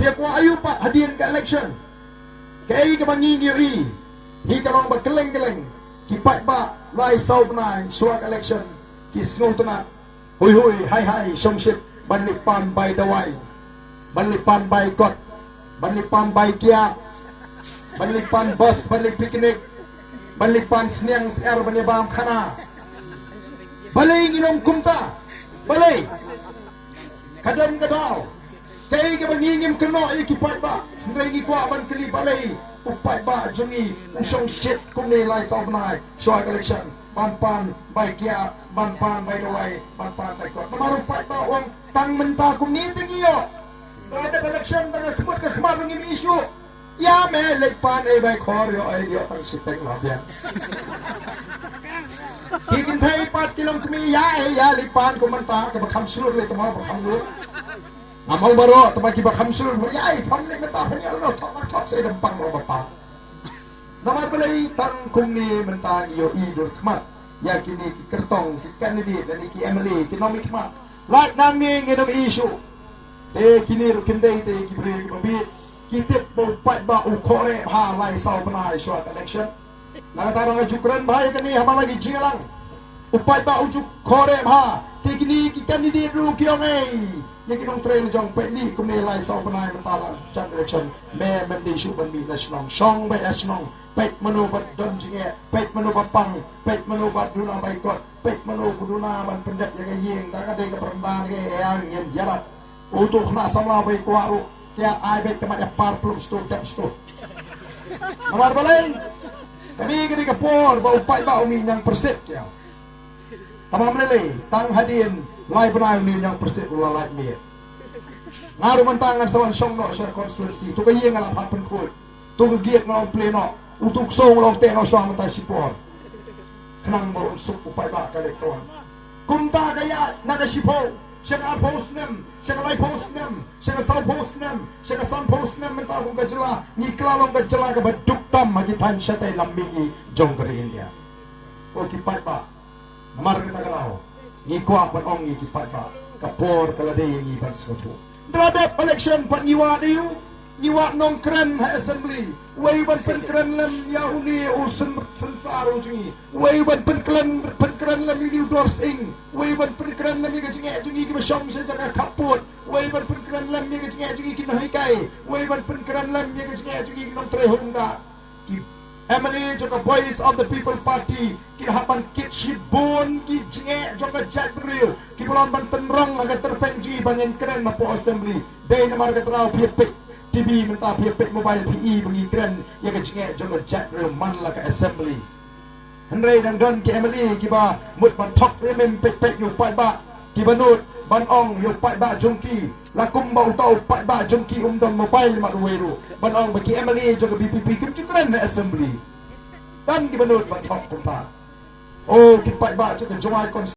Pia ko ayu pa hadian ka election. Kay ka mangingiyo hi ka rong bagkeleng-keleng. Kipat ba lai sau benai suak election. Kisnul tuna. Hui hai somship banlipan by dawai. Banlipan by kot. Banlipan by kia. Banlipan bus banlik piknik. Banlipan seniang ser banibam khana. Balay nginom kumta. Balay. Kadang kadang. Kay ka mangingim kano ikipat ba. Ngay ni kwa ban kali balay. Upai ba jungi usong shit kum ni lai sau benai suak election. Ban by kia. Ban by dawai. Ban by kot. Namaru pai ba wang tang menta kum ni tingiyo. Ada election dengan kemar ngim isu. Ya me lekpan by khor yo dia tang siteng labian. Kikin thai 4 kilom kami ya lekpan ko menta ke bakham sulur le tama bakham lu. Amau baro temaki bakham sulur ya thom le menta phanya lo thok sai dempang lo bapa. Nama belai tang kum ni menta yo idul kmat. Ya kini kertong kan ni dan ki MLA ekonomi kmat. Lak nang ni ngedam isu. Kini rukindai te kibre kibabit kitip po pat ba ukore ha lai sau benai suat election nagatarang ajukran bahaya kani hama lagi jingalang upat ba ujuk kore ha tikini kandidate ru kiong yang kinong train jong petli kumne lai sau benai mentala chan election me mendi su ban mi national song ba national pet manu bat don jinge pet manu bapang pet manu bat duna baikot pet manu kuduna ban pendat yang yeng daga de ke peremban ke yang jarat untuk nak sama baik kuaru kaya ay baik kemat ya parplum sto dap sto nomor balay kami kini kapor ba upay ba umi yang persip kaya tamam lele tang hadin lai benay umi yang persip ula lai mi ngaru mentangan sawan song no sa konstitusi tu kaya ngalang hapen kul tu giat ngalang pleno utuk song long te no sa mentay sipor kenang mo unsuk upay ba kalekton kumta kaya nagasipol siya post nem, siya lai post nem, siya sau post nem, siya san post nem mentah kung gajala, ni klalong gajala ka baduktam magitan siya tay lambingi jong kariin niya. O kipat ba, namar kita kalaw, ni kwa panong ni kipat ba, kapor kaladay yung iban sa ito. Dradap election pa niwa niyo, niwa nong kren ha assembly, waiban penkren lam yahuni o sensaro jungi, waiban penkren lam yuni dorsing, waiban penkren lam yung jingi jungi kimasyong siya jaga kaput, waiban penkren lam yung jingi jungi kinahikay, waiban penkren lam yung jingi jungi kinong trehunga. Emily juga Voice of the People Party kinahapan kit shibon ki jinge juga jat beriu kipulan bantenrong agak terpenji banyan keren mapo assembly day namar katrao piepek TV mentah piepek mobile PE bagi keren ya ke jinge juga jat beriu man la ke assembly Henry dan don ki Emily kiba mut ban tok mem pek yu pai ba kibanut ban ong yu pai ba jongki lakum ba utau pai ba jongki don mobile mak ruweru ban ong bagi Emily juga BPP kim keren na assembly dan kibanut ban tok kumpa oh ki pai ba juga jomai